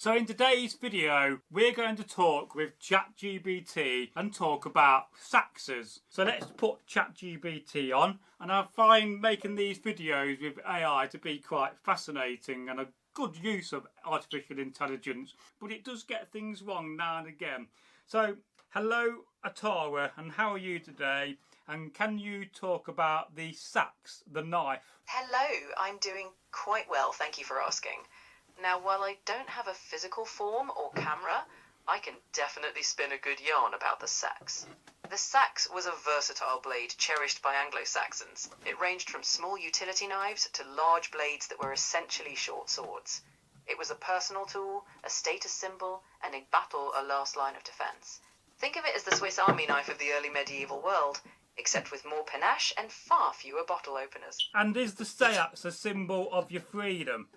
So in today's video, we're going to talk with ChatGPT and talk about saxes. So let's put ChatGPT on, and I find making these videos with AI to be quite fascinating and a good use of artificial intelligence, but it does get things wrong now and again. So hello Atara, and how are you today? And can you talk about the sax, the knife? Hello, I'm doing quite well, thank you for asking. Now, while I don't have a physical form or camera, I can definitely spin a good yarn about the sax. The sax was a versatile blade cherished by Anglo-Saxons. It ranged from small utility knives to large blades that were essentially short swords. It was a personal tool, a status symbol, and in battle a last line of defence. Think of it as the Swiss Army knife of the early medieval world, except with more panache and far fewer bottle openers. And is the Seax a symbol of your freedom?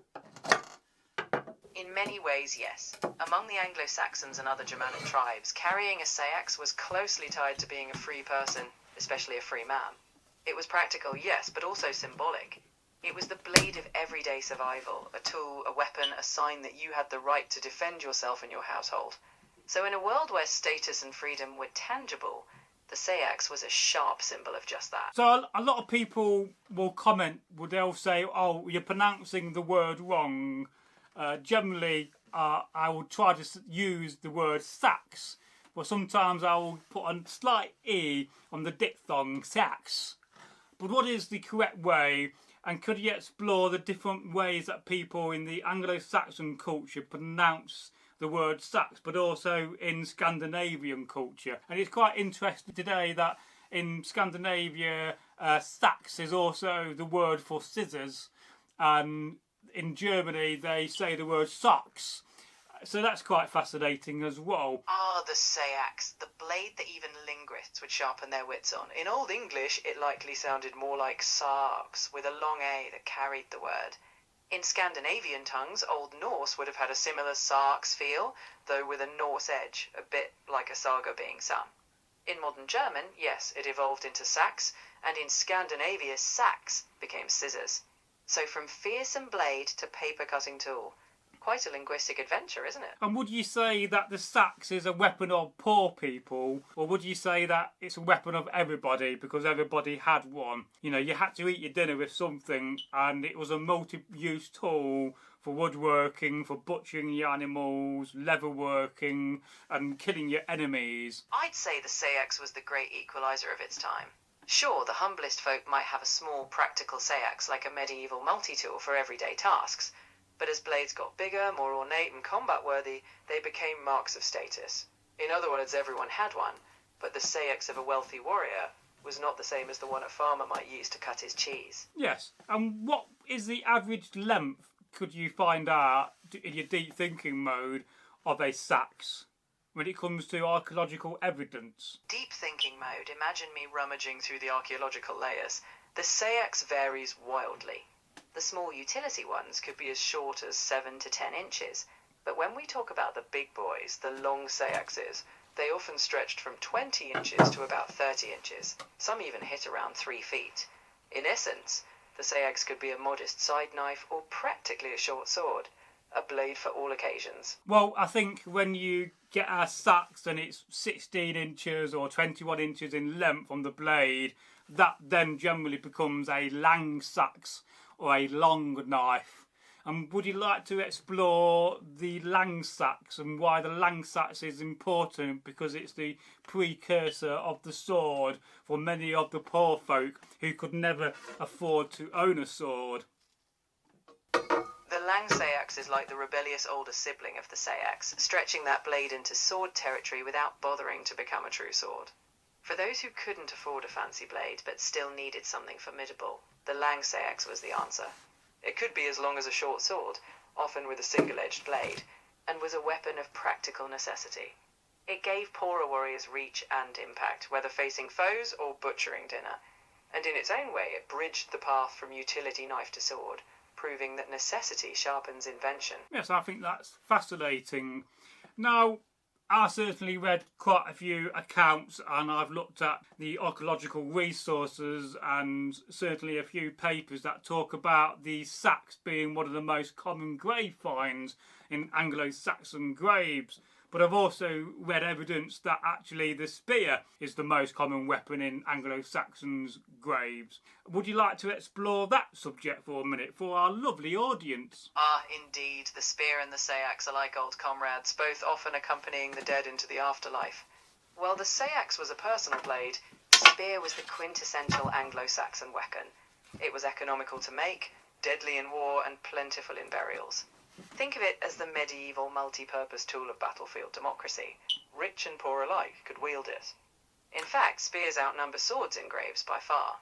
In many ways, yes. Among the Anglo-Saxons and other Germanic tribes, carrying a Seax was closely tied to being a free person, especially a free man. It was practical, yes, but also symbolic. It was the blade of everyday survival, a tool, a weapon, a sign that you had the right to defend yourself and your household. So in a world where status and freedom were tangible, the Seax was a sharp symbol of just that. So a lot of people will comment, they'll say, oh, you're pronouncing the word wrong. Generally, I will try to use the word sax, but sometimes I will put a slight E on the diphthong, sax. But what is the correct way, and could you explore the different ways that people in the Anglo-Saxon culture pronounce the word sax, but also in Scandinavian culture? And it's quite interesting today that in Scandinavia, sax is also the word for scissors, and in Germany they say the word socks. So that's quite fascinating as well. Ah, the Seax, the blade that even linguists would sharpen their wits on. In Old English, it likely sounded more like sarx, with a long A that carried the word. In Scandinavian tongues, Old Norse would have had a similar sarx feel, though with a Norse edge, a bit like a saga being sung. In modern German, yes, it evolved into sax, and in Scandinavia, sax became scissors. So from fearsome blade to paper-cutting tool. Quite a linguistic adventure, isn't it? And would you say that the sax is a weapon of poor people, or would you say that it's a weapon of everybody because everybody had one? You know, you had to eat your dinner with something, and it was a multi-use tool for woodworking, for butchering your animals, leatherworking, and killing your enemies. I'd say the Seax was the great equaliser of its time. Sure, the humblest folk might have a small, practical Seax like a medieval multi-tool for everyday tasks, but as blades got bigger, more ornate and combat-worthy, they became marks of status. In other words, everyone had one, but the Seax of a wealthy warrior was not the same as the one a farmer might use to cut his cheese. Yes, and what is the average length, could you find out, in your deep thinking mode, of a sax when it comes to archaeological evidence? Deep thinking mode, imagine me rummaging through the archaeological layers. The Seax varies wildly. The small utility ones could be as short as 7 to 10 inches, but when we talk about the big boys, the long Seaxes, they often stretched from 20 inches to about 30 inches. Some even hit around 3 feet. In essence, the Seax could be a modest side knife or practically a short sword, a blade for all occasions. Well, I think when you get a sax and it's 16 inches or 21 inches in length on the blade, that then generally becomes a lang sax or a long knife. And would you like to explore the lang sax and why the lang sax is important? Because it's the precursor of the sword for many of the poor folk who could never afford to own a sword. The lang Seax is like the rebellious older sibling of the Seax, stretching that blade into sword territory without bothering to become a true sword. For those who couldn't afford a fancy blade but still needed something formidable, the lang Seax was the answer. It could be as long as a short sword, often with a single-edged blade, and was a weapon of practical necessity. It gave poorer warriors reach and impact, whether facing foes or butchering dinner, and in its own way it bridged the path from utility knife to sword, proving that necessity sharpens invention. Yes, I think that's fascinating. Now, I certainly read quite a few accounts, and I've looked at the archaeological resources and certainly a few papers that talk about the Seax being one of the most common grave finds in Anglo-Saxon graves. But I've also read evidence that actually the spear is the most common weapon in Anglo-Saxons' graves. Would you like to explore that subject for a minute for our lovely audience? Ah, indeed, the spear and the Seax are like old comrades, both often accompanying the dead into the afterlife. While the Seax was a personal blade, the spear was the quintessential Anglo-Saxon weapon. It was economical to make, deadly in war, and plentiful in burials. Think of it as the medieval multi-purpose tool of battlefield democracy. Rich and poor alike could wield it. In fact, spears outnumber swords in graves by far.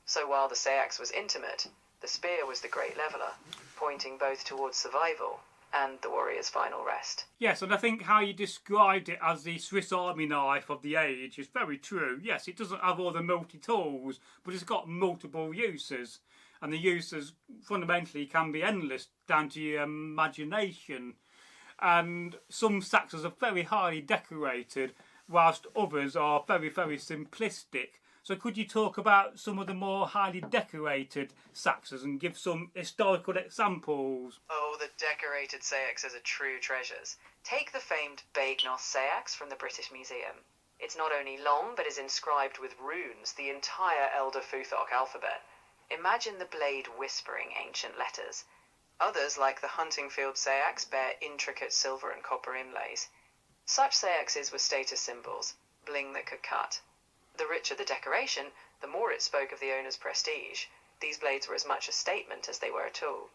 So while the Seax was intimate, the spear was the great leveller, pointing both towards survival and the warrior's final rest. Yes, and I think how you described it as the Swiss Army knife of the age is very true. Yes, it doesn't have all the multi-tools, but it's got multiple uses. And the uses fundamentally can be endless, down to your imagination. And some Saxes are very highly decorated, whilst others are very, very simplistic. So could you talk about some of the more highly decorated Saxes and give some historical examples? Oh, the decorated Seaxes are true treasures. Take the famed Bagnos Seax from the British Museum. It's not only long, but is inscribed with runes, the entire Elder Futhark alphabet. Imagine the blade whispering ancient letters. Others, like the Huntingfield Seax, bear intricate silver and copper inlays. Such Seaxes were status symbols, bling that could cut. The richer the decoration, the more it spoke of the owner's prestige. These blades were as much a statement as they were a tool,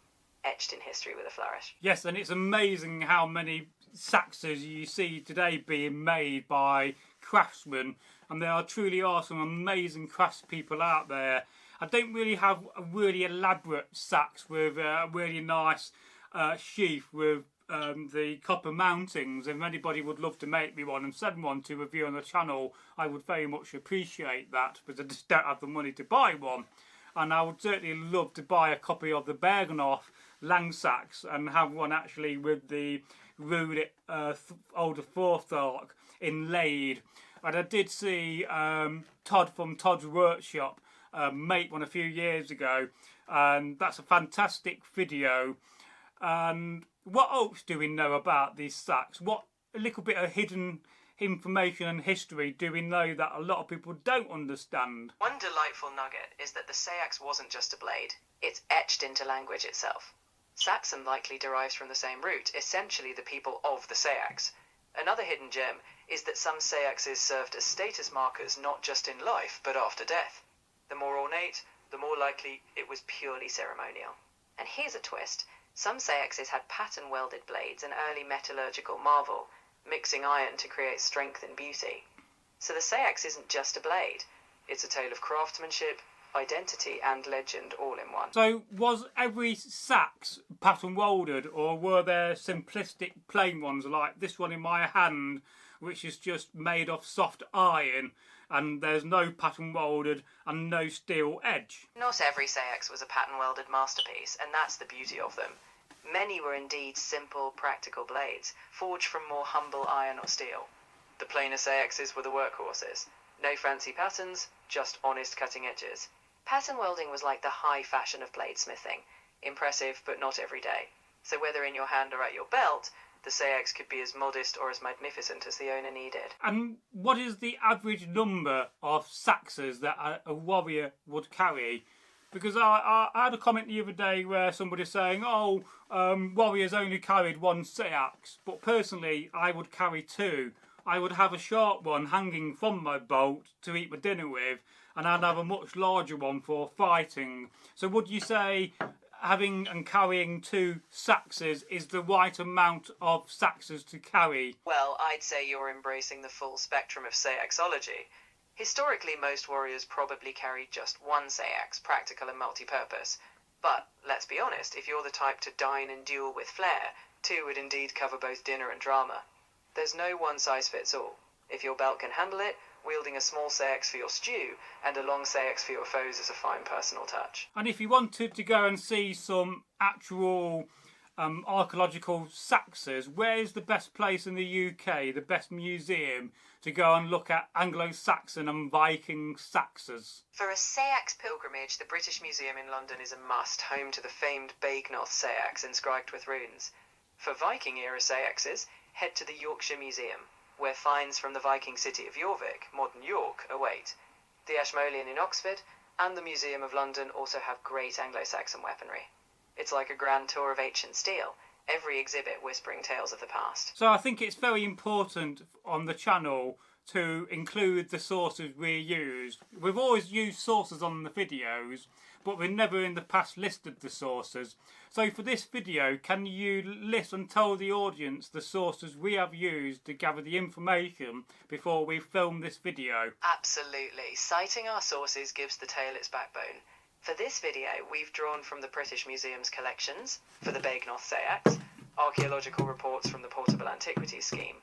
etched in history with a flourish. Yes, and it's amazing how many Saxes you see today being made by craftsmen, and there truly are some amazing craftspeople out there. I don't really have a really elaborate Seax with a really nice sheath with the copper mountings. If anybody would love to make me one and send one to review on the channel, I would very much appreciate that, because I just don't have the money to buy one. And I would certainly love to buy a copy of the Bergenhof Langsax and have one actually with the rune older Forthark inlaid. And I did see Todd from Todd's Workshop make one a few years ago, and that's a fantastic video. And what else do we know about these Seax? What a little bit of hidden information and history do we know that a lot of people don't understand? One delightful nugget is that the Seax wasn't just a blade, it's etched into language itself. Saxon likely derives from the same root, essentially the people of the Seax. Another hidden gem is that some Seaxes served as status markers not just in life, but after death. The more ornate, the more likely it was purely ceremonial. And here's a twist. Some Seaxes had pattern-welded blades, an early metallurgical marvel, mixing iron to create strength and beauty. So the Seax isn't just a blade. It's a tale of craftsmanship, identity, and legend all in one. So was every Seax pattern-welded, or were there simplistic plain ones like this one in my hand, which is just made of soft iron, and there's no pattern welded and no steel edge? Not every Seax was a pattern welded masterpiece, and that's the beauty of them. Many were indeed simple, practical blades, forged from more humble iron or steel. The plainer Seaxes were the workhorses. No fancy patterns, just honest cutting edges. Pattern welding was like the high fashion of bladesmithing. Impressive, but not every day. So whether in your hand or at your belt, the Seax could be as modest or as magnificent as the owner needed. And what is the average number of Seaxes that a warrior would carry? Because I had a comment the other day where somebody saying, warriors only carried one Seax, but personally I would carry two. I would have a short one hanging from my belt to eat my dinner with, and I'd have a much larger one for fighting. So would you say having and carrying two Seaxes is the right amount of Seaxes to carry? Well, I'd say you're embracing the full spectrum of Seaxology. Historically, most warriors probably carried just one Seax, practical and multi-purpose. But, let's be honest, if you're the type to dine and duel with flair, two would indeed cover both dinner and drama. There's no one-size-fits-all. If your belt can handle it, wielding a small Seax for your stew and a long Seax for your foes is a fine personal touch. And if you wanted to go and see some actual archaeological Saxes, where is the best place in the UK, the best museum to go and look at Anglo-Saxon and Viking Saxes? For a Seax pilgrimage, the British Museum in London is a must, home to the famed Bagnall Seax inscribed with runes. For Viking-era Seaxes, head to the Yorkshire Museum, where finds from the Viking city of Jorvik, modern York, await. The Ashmolean in Oxford and the Museum of London also have great Anglo-Saxon weaponry. It's like a grand tour of ancient steel, every exhibit whispering tales of the past. So I think it's very important on the channel to include the sources we use. We've always used sources on the videos, but we've never in the past listed the sources. So for this video, can you list and tell the audience the sources we have used to gather the information before we film this video? Absolutely. Citing our sources gives the tale its backbone. For this video, we've drawn from the British Museum's collections, for the Bagnall Seax, archaeological reports from the Portable Antiquities Scheme,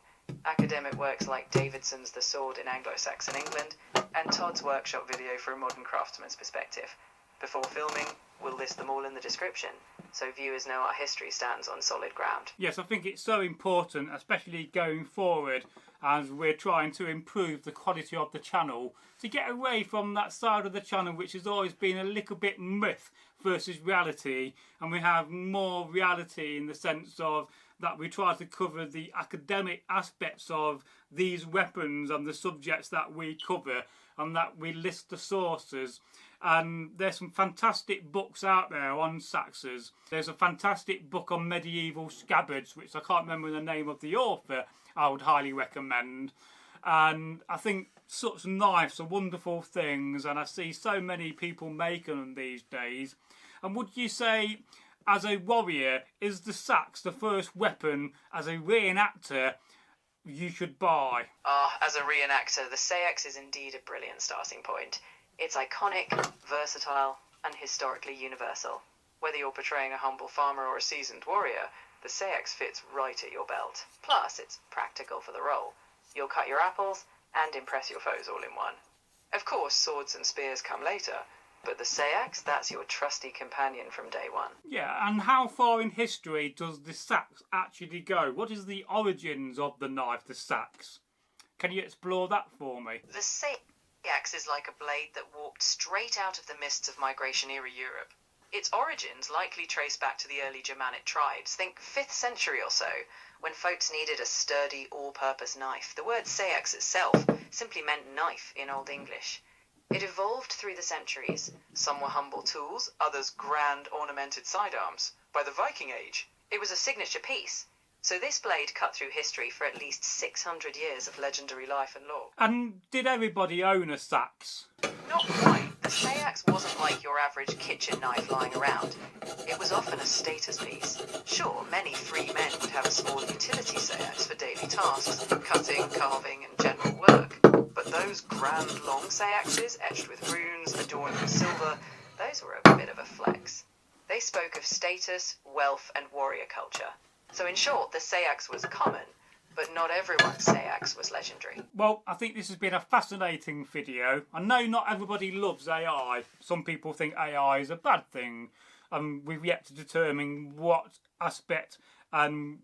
academic works like Davidson's The Sword in Anglo-Saxon England, and Todd's workshop video for a modern craftsman's perspective. Before filming, we'll list them all in the description, so viewers know our history stands on solid ground. Yes, I think it's so important, especially going forward, as we're trying to improve the quality of the channel, to get away from that side of the channel which has always been a little bit myth versus reality, and we have more reality in the sense of that we try to cover the academic aspects of these weapons and the subjects that we cover, and that we list the sources. And there's some fantastic books out there on Saxes. There's a fantastic book on medieval scabbards, which I can't remember the name of the author, I would highly recommend. And I think such knives are wonderful things, and I see so many people making them these days. And would you say, as a warrior, is the sax the first weapon as a reenactor you should buy? As a reenactor, the Seax is indeed a brilliant starting point. It's iconic, versatile, and historically universal. Whether you're portraying a humble farmer or a seasoned warrior, the Seax fits right at your belt. Plus, it's practical for the role. You'll cut your apples and impress your foes all in one. Of course, swords and spears come later, but the Seax, that's your trusty companion from day one. Yeah, and how far in history does the sax actually go? What is the origins of the knife, the sax? Can you explore that for me? The Seax is like a blade that walked straight out of the mists of migration-era Europe. Its origins likely trace back to the early Germanic tribes, think 5th century or so, when folks needed a sturdy, all-purpose knife. The word Seax itself simply meant knife in Old English. It evolved through the centuries. Some were humble tools, others grand ornamented sidearms. By the Viking Age, it was a signature piece. So this blade cut through history for at least 600 years of legendary life and lore. And did everybody own a sax? Not quite. The Seax wasn't like your average kitchen knife lying around. It was often a status piece. Sure, many free men would have a small utility Seax for daily tasks, cutting, carving, and general work. But those grand long Seaxes, etched with runes, adorned with silver, those were a bit of a flex. They spoke of status, wealth, and warrior culture. So in short, the Seax was common, but not everyone's Seax was legendary. Well, I think this has been a fascinating video. I know not everybody loves AI. Some people think AI is a bad thing, and we've yet to determine what aspect and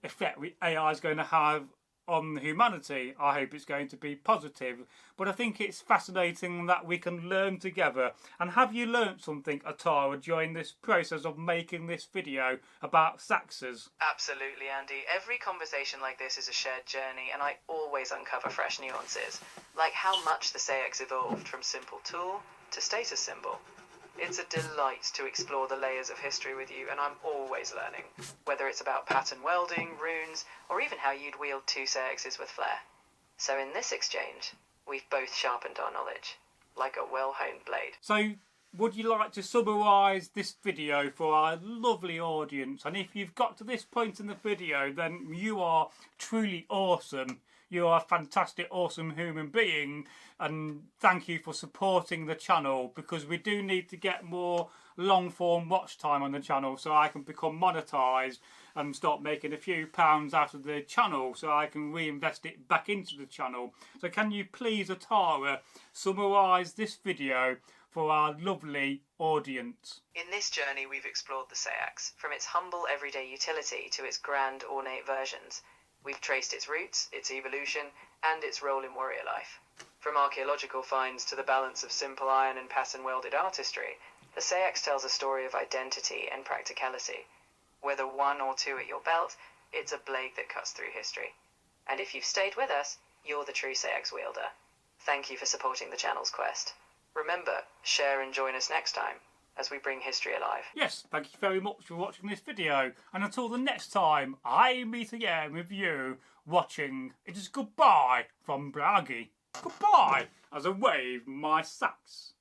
effect AI is going to have on humanity. I hope it's going to be positive, but I think it's fascinating that we can learn together. And have you learnt something, Atara, during this process of making this video about Saxes? Absolutely, Andy. Every conversation like this is a shared journey, and I always uncover fresh nuances, like how much the Seax evolved from simple tool to status symbol. It's a delight to explore the layers of history with you, and I'm always learning, whether it's about pattern welding, runes, or even how you'd wield two Seaxes with flair. So in this exchange, we've both sharpened our knowledge, like a well-honed blade. So, would you like to summarise this video for our lovely audience? And if you've got to this point in the video, then you are truly awesome. You are a fantastic, awesome human being, and thank you for supporting the channel, because we do need to get more long-form watch time on the channel so I can become monetised and start making a few pounds out of the channel so I can reinvest it back into the channel. So can you please, Atara, summarise this video for our lovely audience. In this journey, we've explored the Seax, from its humble everyday utility to its grand ornate versions. We've traced its roots, its evolution, and its role in warrior life. From archaeological finds to the balance of simple iron and pattern-welded artistry, the Seax tells a story of identity and practicality. Whether one or two at your belt, it's a blade that cuts through history. And if you've stayed with us, you're the true Seax wielder. Thank you for supporting the channel's quest. Remember, share and join us next time as we bring history alive. Yes, thank you very much for watching this video. And until the next time I meet again with you watching, it is goodbye from Bragi. Goodbye as I wave my sax.